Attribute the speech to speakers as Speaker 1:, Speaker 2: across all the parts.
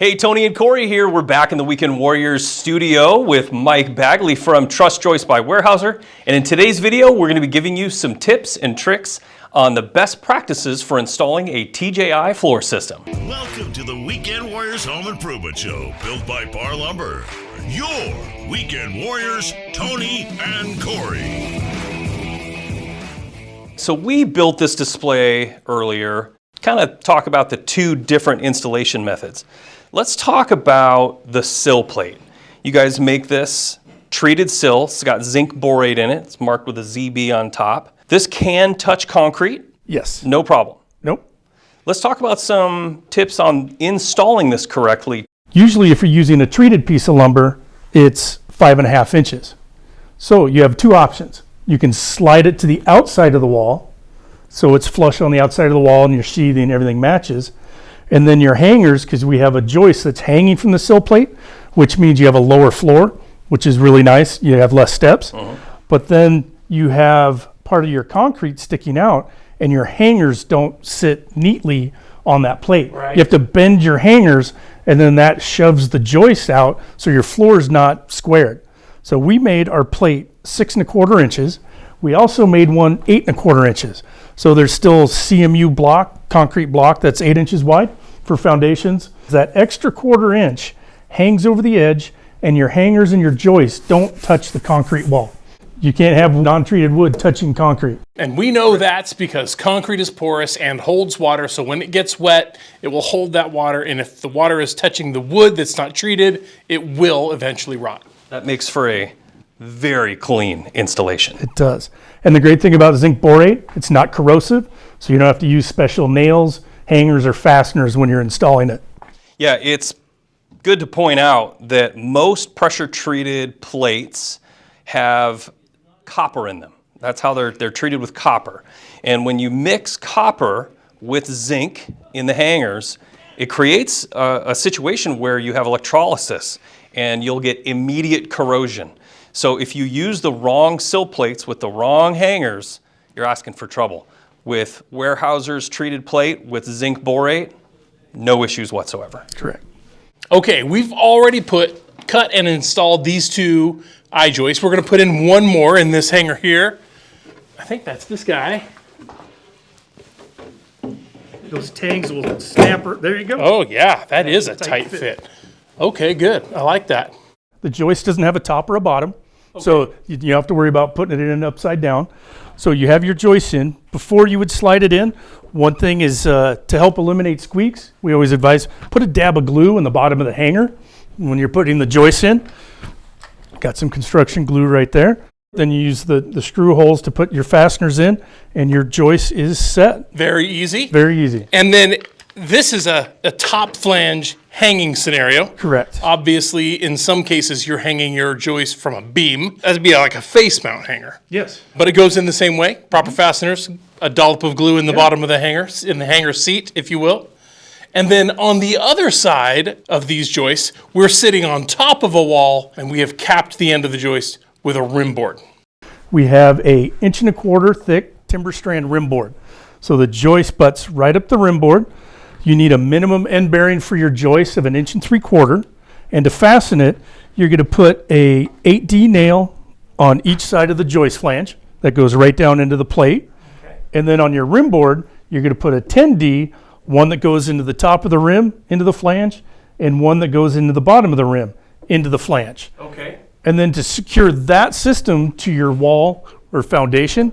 Speaker 1: Hey, Tony and Corey here. We're back in the Weekend Warriors studio with Mike Bagley from Trust Joist by Weyerhaeuser. And in today's video, we're going to be giving you some tips and tricks on the best practices for installing a TJI floor system.
Speaker 2: Welcome to the Weekend Warriors Home Improvement Show, built by Parr Lumber. Your Weekend Warriors, Tony and Corey.
Speaker 1: So we built this display earlier, kind of talk about the two different installation methods. Let's talk about the sill plate. You guys make this treated sill. It's got zinc borate in it. It's marked with a ZB on top. This can touch concrete.
Speaker 3: Yes.
Speaker 1: No problem.
Speaker 3: Nope.
Speaker 1: Let's talk about some tips on installing this correctly.
Speaker 3: Usually if you're using a treated piece of lumber, it's 5.5 inches. So you have two options. You can slide it to the outside of the wall, so it's flush on the outside of the wall and your sheathing, everything matches. And then your hangers, because we have a joist that's hanging from the sill plate, which means you have a lower floor, which is really nice. You have less steps. But then you have part of your concrete sticking out and your hangers don't sit neatly on that plate.
Speaker 1: Right.
Speaker 3: You have to bend your hangers and then that shoves the joist out so your floor is not squared. So we made our plate 6.25 inches. We also made one 8.25 inches. So there's still CMU block, concrete block that's 8 inches wide for foundations. That extra 1/4 inch hangs over the edge and your hangers and your joists don't touch the concrete wall. You can't have non-treated wood touching concrete.
Speaker 4: And we know that's because concrete is porous and holds water, so when it gets wet, it will hold that water, and if the water is touching the wood that's not treated, it will eventually rot.
Speaker 1: That makes for a very clean installation.
Speaker 3: It does. And the great thing about zinc borate, it's not corrosive, so you don't have to use special nails, hangers, or fasteners when you're installing it.
Speaker 1: Yeah, it's good to point out that most pressure-treated plates have copper in them. That's how they're treated, with copper. And when you mix copper with zinc in the hangers, it creates a situation where you have electrolysis and you'll get immediate corrosion. So if you use the wrong sill plates with the wrong hangers, you're asking for trouble. With Weyerhaeuser's treated plate with zinc borate, no issues whatsoever.
Speaker 3: Correct.
Speaker 4: Okay, we've already cut and installed these two I-joists. We're gonna put in one more in this hanger here. I think that's this guy.
Speaker 3: Those tangs will snap. There you go.
Speaker 4: Oh yeah, that is a tight fit. Okay, good, I like that.
Speaker 3: The joist doesn't have a top or a bottom, so you don't have to worry about putting it in upside down. So you have your joist in. Before you would slide it in, one thing is to help eliminate squeaks, we always advise put a dab of glue in the bottom of the hanger when you're putting the joist in. Got some construction glue right there. Then you use the screw holes to put your fasteners in, and your joist is set.
Speaker 4: Very easy.
Speaker 3: Very easy.
Speaker 4: And then this is a top flange hanging scenario.
Speaker 3: Correct.
Speaker 4: Obviously, in some cases, you're hanging your joist from a beam. That'd be like a face mount hanger.
Speaker 3: Yes.
Speaker 4: But it goes in the same way. Proper fasteners, a dollop of glue in the bottom of the hanger, in the hanger seat, if you will. And then on the other side of these joists, we're sitting on top of a wall, and we have capped the end of the joist with a rim board.
Speaker 3: We have a 1.25 inch thick TimberStand rim board. So the joist butts right up the rim board. You need a minimum end bearing for your joist of 1.75 inches. And to fasten it, you're going to put a 8D nail on each side of the joist flange that goes right down into the plate. Okay. And then on your rim board, you're going to put a 10D, one that goes into the top of the rim, into the flange, and one that goes into the bottom of the rim, into the flange.
Speaker 4: Okay.
Speaker 3: And then to secure that system to your wall or foundation,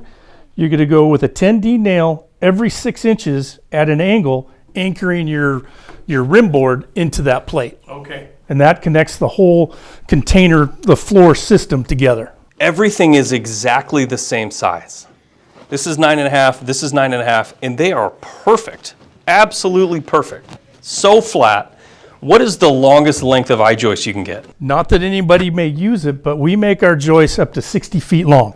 Speaker 3: you're going to go with a 10D nail every 6 inches at an angle, anchoring your rim board into that plate.
Speaker 4: Okay.
Speaker 3: And that connects the whole container, the floor system together.
Speaker 1: Everything is exactly the same size. This is 9.5, this is 9.5, and they are perfect. Absolutely perfect. So flat. What is the longest length of I-joist you can get?
Speaker 3: Not that anybody may use it, but we make our joists up to 60 feet long.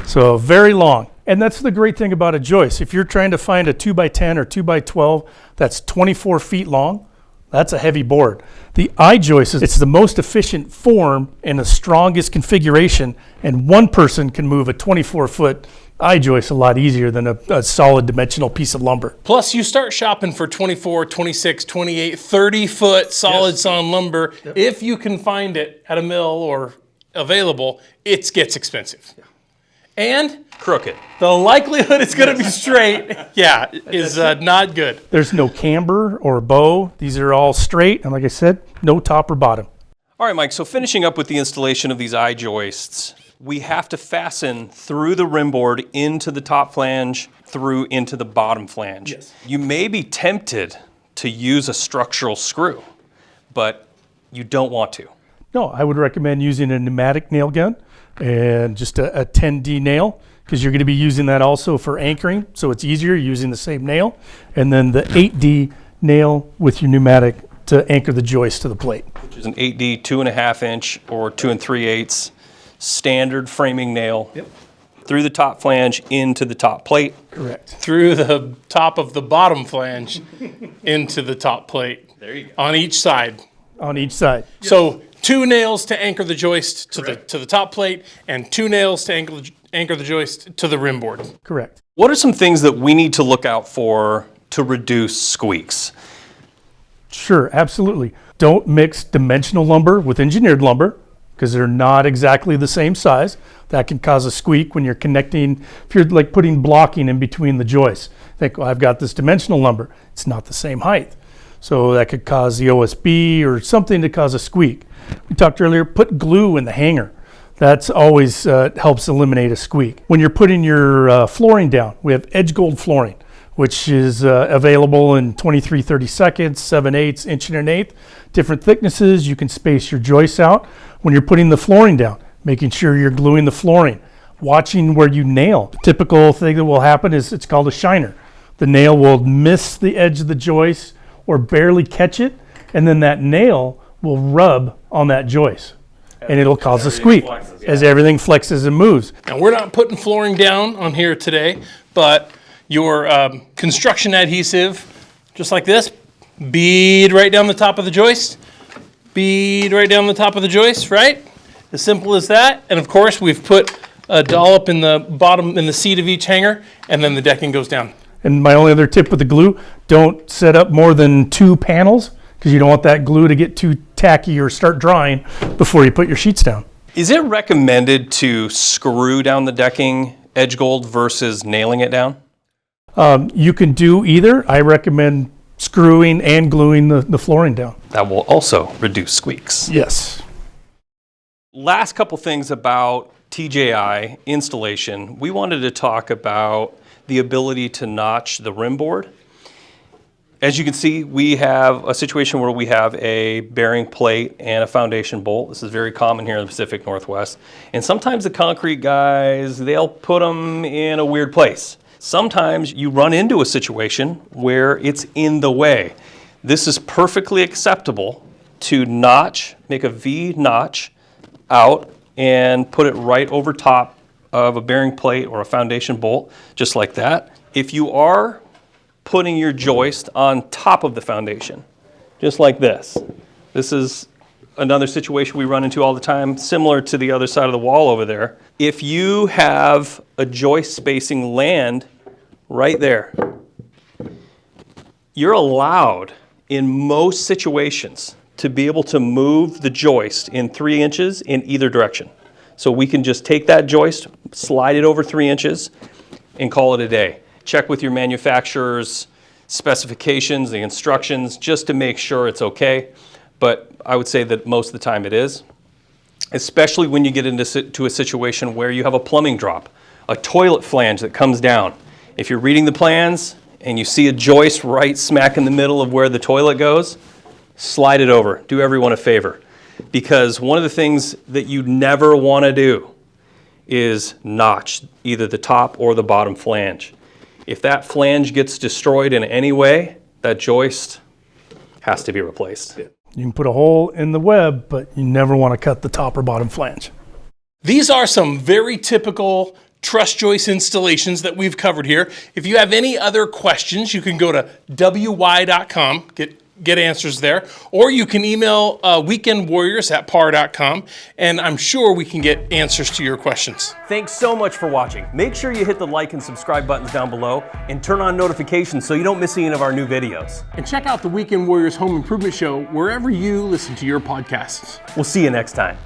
Speaker 3: So very long. And that's the great thing about a joist. If you're trying to find a 2x10 or 2x12 that's 24 feet long, That's a heavy board. The I-joist, it's the most efficient form and the strongest configuration, and one person can move a 24-foot I-joist a lot easier than a solid dimensional piece of lumber.
Speaker 4: Plus, you start shopping for 24, 26, 28, 30-foot solid sawn lumber. Yep. If you can find it at a mill or available, it gets expensive. And
Speaker 1: crooked.
Speaker 4: The likelihood it's going to be straight, is not good.
Speaker 3: There's no camber or bow. These are all straight, and like I said, no top or bottom.
Speaker 1: All right, Mike, so finishing up with the installation of these I-joists, we have to fasten through the rim board into the top flange, through into the bottom flange.
Speaker 3: Yes.
Speaker 1: You may be tempted to use a structural screw, but you don't want to.
Speaker 3: No, I would recommend using a pneumatic nail gun and just a 10D nail, because you're going to be using that also for anchoring, so it's easier using the same nail. And then the 8D nail with your pneumatic to anchor the joist to the plate.
Speaker 1: Which is an 8D 2.5 inch or 2 3/8 standard framing nail.
Speaker 3: Yep.
Speaker 1: Through the top flange into the top plate.
Speaker 3: Correct.
Speaker 4: Through the top of the bottom flange into the top plate. There you go. On each side.
Speaker 3: On each side.
Speaker 4: So 2 nails to anchor the joist to the top plate, and 2 nails to anchor the joist to the rim board.
Speaker 3: Correct.
Speaker 1: What are some things that we need to look out for to reduce squeaks?
Speaker 3: Sure, absolutely. Don't mix dimensional lumber with engineered lumber, because they're not exactly the same size. That can cause a squeak when you're connecting, if you're like putting blocking in between the joists. Think, well, I've got this dimensional lumber. It's not the same height. So that could cause the OSB or something to cause a squeak. We talked earlier, put glue in the hanger. That's always helps eliminate a squeak. When you're putting your flooring down, we have edge gold flooring, which is available in 23/32, 7/8, inch and an eighth. Different thicknesses, you can space your joists out. When you're putting the flooring down, making sure you're gluing the flooring, watching where you nail. The typical thing that will happen is it's called a shiner. The nail will miss the edge of the joist or barely catch it, and then that nail will rub on that joist, and it'll cause a squeak as everything flexes and moves.
Speaker 4: Now, we're not putting flooring down on here today, but your construction adhesive, just like this, bead right down the top of the joist, bead right down the top of the joist, right? As simple as that. And of course, we've put a dollop in the bottom, in the seat of each hanger, and then the decking goes down.
Speaker 3: And my only other tip with the glue, don't set up more than 2 panels, because you don't want that glue to get too tacky or start drying before you put your sheets down.
Speaker 1: Is it recommended to screw down the decking edge gold versus nailing it down?
Speaker 3: You can do either. I recommend screwing and gluing the flooring down.
Speaker 1: That will also reduce squeaks.
Speaker 3: Yes.
Speaker 1: Last couple things about TJI installation. We wanted to talk about the ability to notch the rim board. As you can see, we have a situation where we have a bearing plate and a foundation bolt. This is very common here in the Pacific Northwest. And sometimes the concrete guys, they'll put them in a weird place. Sometimes you run into a situation where it's in the way. This is perfectly acceptable to notch, make a V notch out and put it right over top of a bearing plate or a foundation bolt, just like that. If you are putting your joist on top of the foundation, just like this. This is another situation we run into all the time, similar to the other side of the wall over there. If you have a joist spacing land right there, you're allowed in most situations to be able to move the joist in 3 inches in either direction. So we can just take that joist, slide it over 3 inches, and call it a day. Check with your manufacturer's specifications, the instructions, just to make sure it's okay. But I would say that most of the time it is, especially when you get into a situation where you have a plumbing drop, a toilet flange that comes down. If you're reading the plans and you see a joist right smack in the middle of where the toilet goes, slide it over. Do everyone a favor. Because one of the things that you never want to do is notch either the top or the bottom flange. If that flange gets destroyed in any way, that joist has to be replaced.
Speaker 3: You can put a hole in the web, but you never want to cut the top or bottom flange.
Speaker 4: These are some very typical truss joist installations that we've covered here. If you have any other questions, you can go to wy.com, get get answers there. Or you can email weekendwarriors@parr.com, and I'm sure we can get answers to your questions.
Speaker 1: Thanks so much for watching. Make sure you hit the like and subscribe buttons down below and turn on notifications so you don't miss any of our new videos.
Speaker 4: And check out the Weekend Warriors Home Improvement Show wherever you listen to your podcasts.
Speaker 1: We'll see you next time.